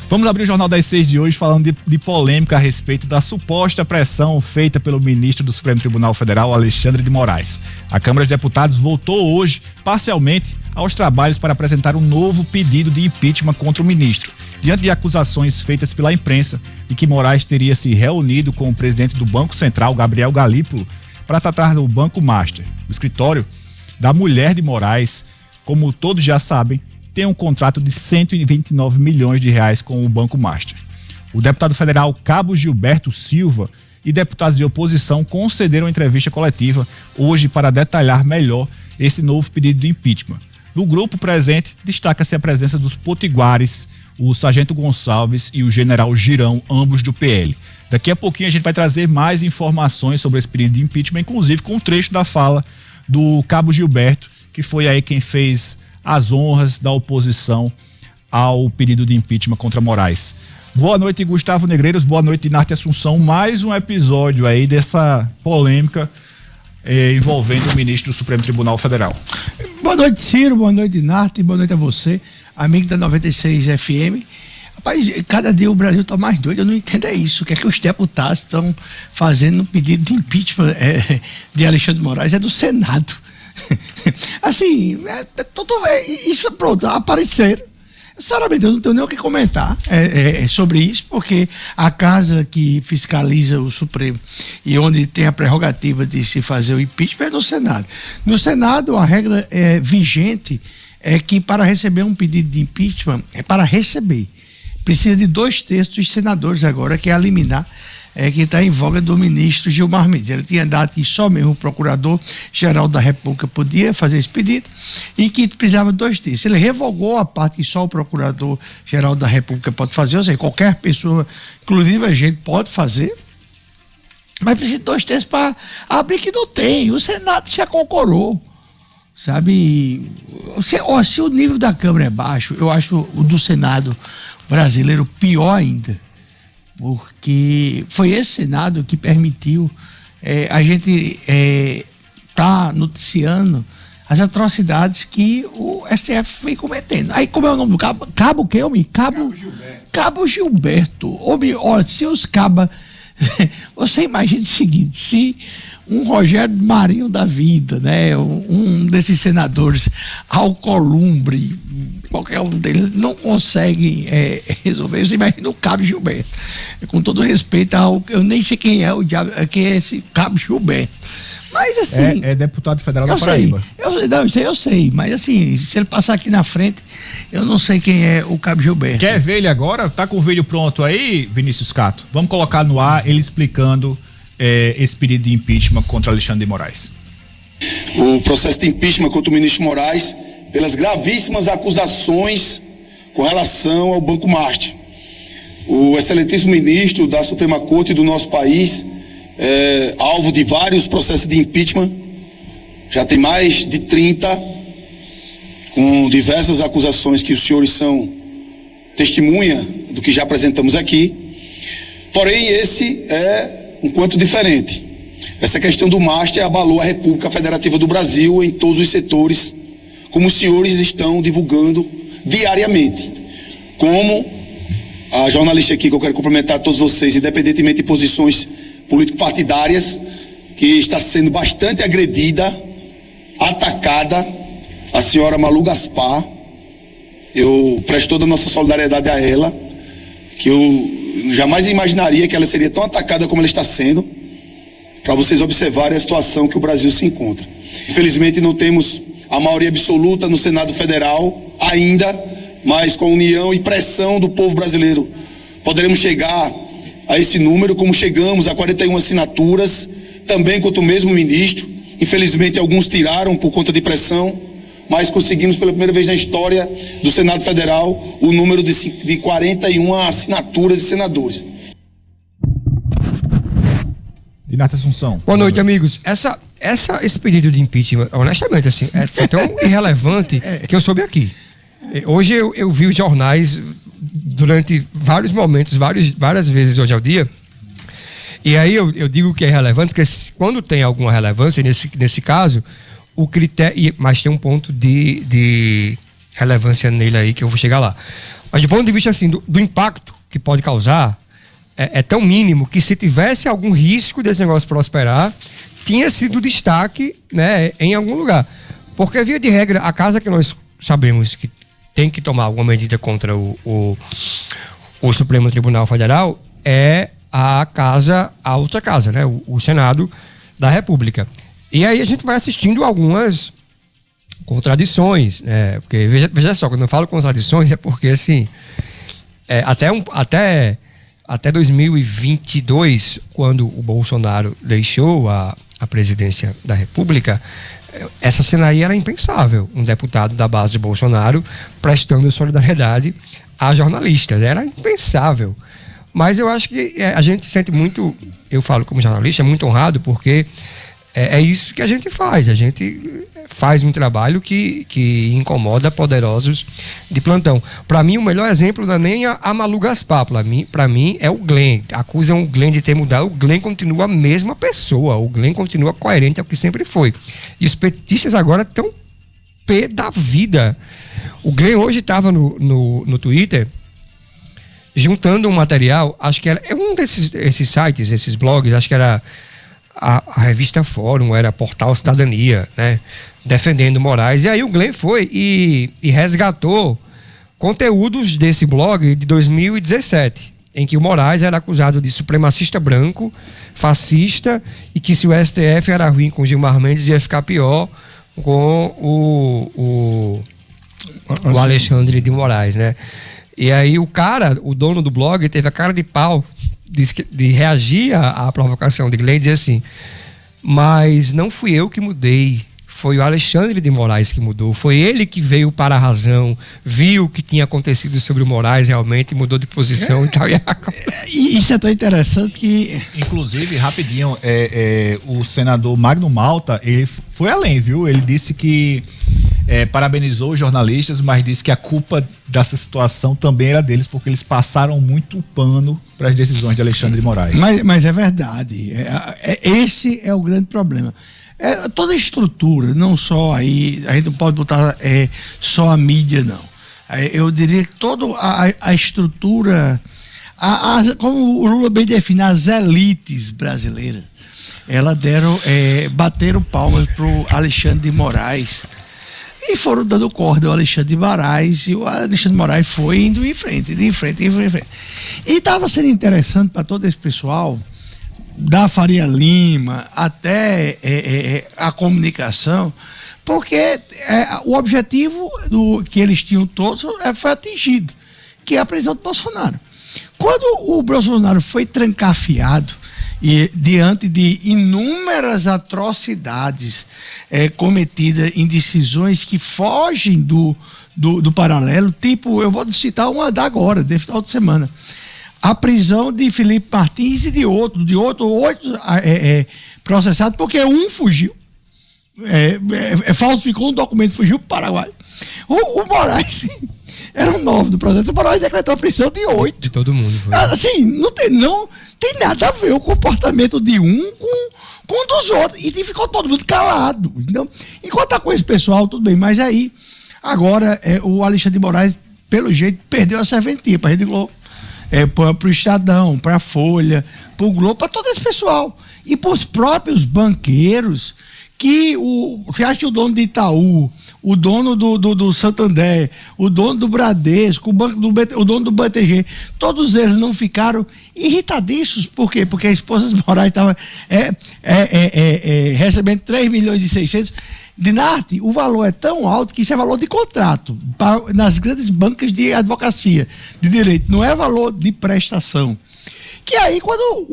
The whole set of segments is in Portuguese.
Vamos abrir o Jornal das 6 de hoje falando de polêmica a respeito da suposta pressão feita pelo ministro do Supremo Tribunal Federal, Alexandre de Moraes. A Câmara de Deputados voltou hoje, parcialmente, aos trabalhos para apresentar um novo pedido de impeachment contra o ministro, diante de acusações feitas pela imprensa de que Moraes teria se reunido com o presidente do Banco Central, Gabriel Galípolo, para tratar do Banco Master. O escritório da mulher de Moraes, como todos já sabem, tem um contrato de 129 milhões de reais com o Banco Master. O deputado federal Cabo Gilberto Silva e deputados de oposição concederam entrevista coletiva hoje para detalhar melhor esse novo pedido de impeachment. No grupo presente, destaca-se a presença dos potiguares, o sargento Gonçalves e o general Girão, ambos do PL. Daqui a pouquinho a gente vai trazer mais informações sobre esse pedido de impeachment, inclusive com um trecho da fala do Cabo Gilberto, que foi aí quem fez as honras da oposição ao pedido de impeachment contra Moraes. Boa noite, Gustavo Negreiros, boa noite, Narte Assunção. Mais um episódio aí dessa polêmica envolvendo o ministro do Supremo Tribunal Federal. Boa noite, Ciro, boa noite, Narte, boa noite a você, amigo da 96 FM. Rapaz, cada dia o Brasil está mais doido, eu não entendo isso. O que é que os deputados estão fazendo no pedido de impeachment de Alexandre de Moraes? É do Senado. Assim, isso pronto, apareceram. Sinceramente, eu não tenho nem o que comentar sobre isso, porque a casa que fiscaliza o Supremo e onde tem a prerrogativa de se fazer o impeachment é do Senado. No Senado, a regra vigente é que para receber um pedido de impeachment, para receber, precisa de 2/3 dos senadores agora, que é a liminar, que está em voga do ministro Gilmar Mendes. Ele tinha dado que só mesmo o Procurador-Geral da República podia fazer esse pedido e que precisava de 2/3. Ele revogou a parte que só o Procurador-Geral da República pode fazer, ou seja, qualquer pessoa, inclusive a gente, pode fazer, mas precisa de 2/3 para abrir, que não tem. O Senado já concorrou, sabe? Se o nível da Câmara é baixo, eu acho o do Senado brasileiro pior ainda, porque foi esse Senado que permitiu a gente tá noticiando as atrocidades que o STF vem cometendo. Aí, como é o nome do cabo? Cabo o quê, homem? Cabo Gilberto. Cabo Gilberto. Homem, olha, se os cabas... Você imagina o seguinte, se um Rogério Marinho da vida, né, um desses senadores, Alcolumbre, qualquer um deles, não consegue resolver. Você imagina o Cabo Gilberto. Com todo respeito eu nem sei quem é o diabo, quem é esse Cabo Gilberto. Mas assim... É deputado federal da Paraíba. Isso aí eu sei, mas assim, se ele passar aqui na frente, eu não sei quem é o Cabo Gilberto. Quer ver ele agora? Tá com o vídeo pronto aí, Vinícius Cato? Vamos colocar no ar ele explicando esse pedido de impeachment contra Alexandre de Moraes. O processo de impeachment contra o ministro Moraes pelas gravíssimas acusações com relação ao Banco Master. O excelentíssimo ministro da Suprema Corte do nosso país, alvo de vários processos de impeachment, já tem mais de 30, com diversas acusações que os senhores são testemunha do que já apresentamos aqui. Porém, esse é um quanto diferente. Essa questão do Master abalou a República Federativa do Brasil em todos os setores, como os senhores estão divulgando diariamente. Como a jornalista aqui, que eu quero cumprimentar todos vocês, independentemente de posições político-partidárias, que está sendo bastante agredida, atacada, a senhora Malu Gaspar. Eu presto toda a nossa solidariedade a ela, que eu jamais imaginaria que ela seria tão atacada como ela está sendo, para vocês observarem a situação que o Brasil se encontra. Infelizmente não temos a maioria absoluta no Senado Federal ainda, mas com a união e pressão do povo brasileiro poderemos chegar a esse número, como chegamos a 41 assinaturas, também contra o mesmo ministro. Infelizmente alguns tiraram por conta de pressão, mas conseguimos pela primeira vez na história do Senado Federal o número de 41 assinaturas de senadores. Dinata Assunção. Boa noite, amigos. Esse pedido de impeachment, honestamente, assim, foi tão irrelevante que eu soube aqui. Hoje eu vi os jornais durante vários momentos, várias vezes hoje ao dia. E aí eu digo que é relevante, porque quando tem alguma relevância, nesse caso, o critério. Mas tem um ponto de relevância nele aí que eu vou chegar lá. Mas do ponto de vista assim, do impacto que pode causar, é tão mínimo que se tivesse algum risco desse negócio prosperar, tinha sido destaque, né, em algum lugar. Porque, via de regra, a casa que nós sabemos que tem que tomar alguma medida contra o Supremo Tribunal Federal é a outra casa, né, o Senado da República. E aí a gente vai assistindo algumas contradições, né, porque veja só, quando eu falo contradições é porque, assim, até 2022, quando o Bolsonaro deixou a presidência da República, essa cena aí era impensável. Um deputado da base de Bolsonaro prestando solidariedade a jornalistas. Era impensável. Mas eu acho que a gente se sente muito, eu falo como jornalista, muito honrado, porque é isso que a gente faz. A gente faz um trabalho que incomoda poderosos de plantão. Para mim, o melhor exemplo não é nem a Malu Gaspar. Para mim, é o Glenn. Acusam o Glenn de ter mudado. O Glenn continua a mesma pessoa. O Glenn continua coerente ao que sempre foi. E os petistas agora estão pé da vida. O Glenn hoje estava no Twitter juntando um material, acho que era um desses sites, esses blogs, acho que era a revista Fórum, era Portal Cidadania, né? Defendendo Moraes. E aí o Glenn foi e resgatou conteúdos desse blog de 2017, em que o Moraes era acusado de supremacista branco, fascista, e que se o STF era ruim com Gilmar Mendes, ia ficar pior com o Alexandre de Moraes, né? E aí o dono do blog, teve a cara de pau de reagir à provocação de Glenn e dizer assim: mas não fui eu que mudei, foi o Alexandre de Moraes que mudou, foi ele que veio para a razão, viu o que tinha acontecido sobre o Moraes realmente, mudou de posição e tal. E isso é tão interessante que... Inclusive, rapidinho, o senador Magno Malta, ele foi além, viu? Ele disse que parabenizou os jornalistas, mas disse que a culpa dessa situação também era deles, porque eles passaram muito pano para as decisões de Alexandre de Moraes. Mas é verdade. Esse é o grande problema. Toda a estrutura, não só aí, a gente não pode botar só a mídia, não. Eu diria que toda a estrutura, como o Lula bem define, as elites brasileiras, elas bateram palmas pro Alexandre de Moraes e foram dando corda ao Alexandre de Moraes, e o Alexandre de Moraes foi indo em frente. E estava sendo interessante para todo esse pessoal, da Faria Lima até a comunicação, porque o objetivo que eles tinham todos foi atingido, que é a prisão do Bolsonaro. Quando o Bolsonaro foi trancafiado e diante de inúmeras atrocidades cometidas em decisões que fogem do paralelo, tipo, eu vou citar uma da agora, desse final de semana, a prisão de Felipe Martins e de outro 8 processados, porque um fugiu, falsificou um documento, fugiu para o Paraguai. O Moraes era 9 do processo, o Moraes decretou a prisão de 8. De todo mundo. Foi. Assim, não tem nada a ver o comportamento de um com um dos outros. E ficou todo mundo calado. Então, enquanto tá com esse pessoal, tudo bem. Mas aí, agora, o Alexandre de Moraes, pelo jeito, perdeu a serventia para a Rede Globo, para o Estadão, para a Folha, para o Globo, para todo esse pessoal. E para os próprios banqueiros, você acha que o dono de Itaú, o dono do Santander, o dono do Bradesco, o dono do BTG, todos eles não ficaram irritadiços. Por quê? Porque a esposa de Moraes estava recebendo 3 milhões e 600. Dinarte, o valor é tão alto que isso é valor de contrato nas grandes bancas de advocacia, de direito, não é valor de prestação. Que aí, quando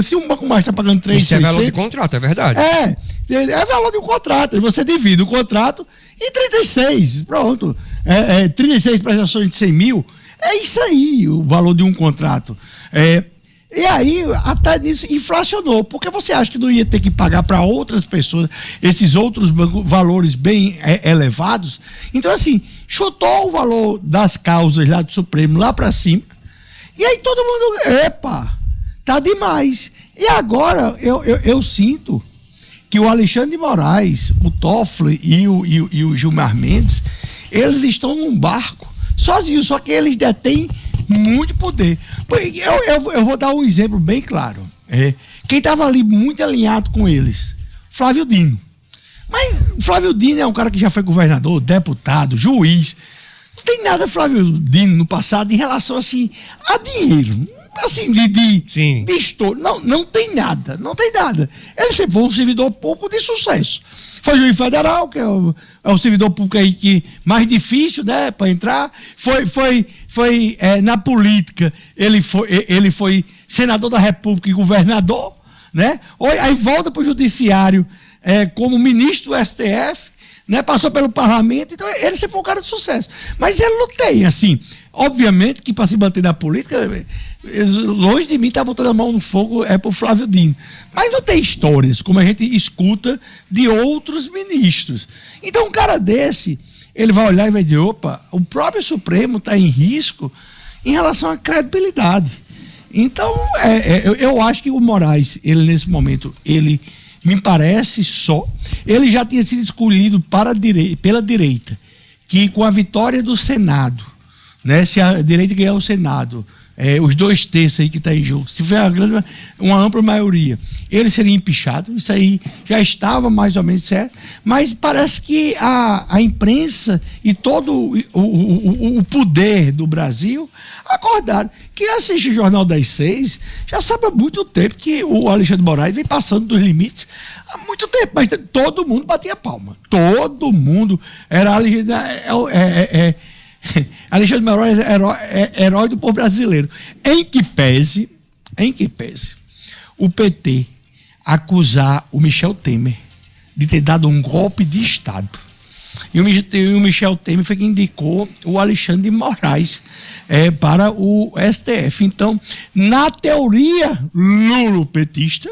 se um banco mais está pagando 3,600... Isso é valor de contrato, é verdade. É valor de um contrato. E você divide o contrato em 36. Pronto. 36 prestações de 100 mil. É isso aí, o valor de um contrato. E aí, até nisso, inflacionou. Porque você acha que não ia ter que pagar para outras pessoas esses outros valores bem elevados? Então, assim, chutou o valor das causas lá do Supremo lá para cima. E aí todo mundo, epa, tá demais. E agora eu sinto que o Alexandre de Moraes, o Toffoli e o Gilmar Mendes, eles estão num barco sozinhos, só que eles detêm muito poder. Eu vou dar um exemplo bem claro. Quem estava ali muito alinhado com eles, Flávio Dino. Mas Flávio Dino é um cara que já foi governador, deputado, juiz. Não tem nada Flávio Dino no passado em relação assim a dinheiro, assim de estouro. Não tem nada. Ele sempre foi um servidor público de sucesso. Foi juiz federal, que é o servidor público aí que mais difícil, né, para entrar. Foi na política, ele foi senador da República e governador, né? Aí volta para o judiciário como ministro do STF, né? Passou pelo parlamento, então ele sempre foi um cara de sucesso. Mas ele não tem, assim, obviamente que para se manter na política, longe de mim estar botando a mão no fogo pro Flávio Dino. Mas não tem histórias, como a gente escuta de outros ministros. Então um cara desse, ele vai olhar e vai dizer, opa, o próprio Supremo está em risco em relação à credibilidade. Então, eu acho que o Moraes, ele nesse momento, ele me parece ele já tinha sido escolhido pela direita, que com a vitória do Senado, né, se a direita ganhar o Senado, os 2/3 aí que está em jogo, se for uma ampla maioria, ele seria empichado. Isso aí já estava mais ou menos certo, mas parece que a imprensa e todo o poder do Brasil acordaram. Quem assiste o Jornal das 6 já sabe há muito tempo que o Alexandre de Moraes vem passando dos limites há muito tempo, mas todo mundo batia palma. Todo mundo era Alexandre de Moraes herói do povo brasileiro. Em que pese o PT acusar o Michel Temer de ter dado um golpe de Estado. E o Michel Temer foi quem indicou o Alexandre de Moraes para o STF. Então, na teoria lulopetista,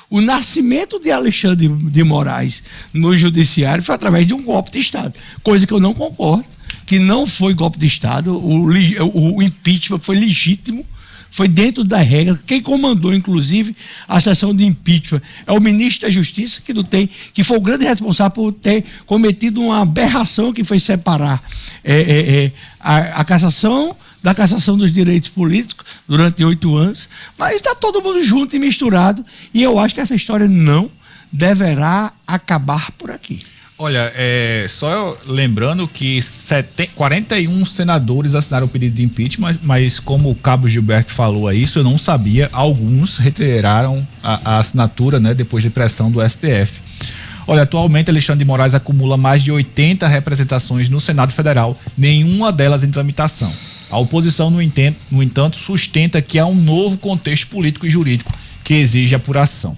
o nascimento de Alexandre de Moraes no judiciário foi através de um golpe de Estado, coisa que eu não concordo, que não foi golpe de Estado. O impeachment foi legítimo, foi dentro da regra. Quem comandou, inclusive, a sessão de impeachment é o ministro da Justiça, que foi o grande responsável por ter cometido uma aberração, que foi separar a cassação da cassação dos direitos políticos durante 8 anos. Mas está todo mundo junto e misturado, e eu acho que essa história não deverá acabar por aqui. Olha, só lembrando que 41 senadores assinaram o pedido de impeachment, mas como o Cabo Gilberto falou aí, isso eu não sabia, alguns retiraram a assinatura, né, depois de pressão do STF. Olha, atualmente Alexandre de Moraes acumula mais de 80 representações no Senado Federal, nenhuma delas em tramitação. A oposição, no entanto, sustenta que há um novo contexto político e jurídico que exige apuração.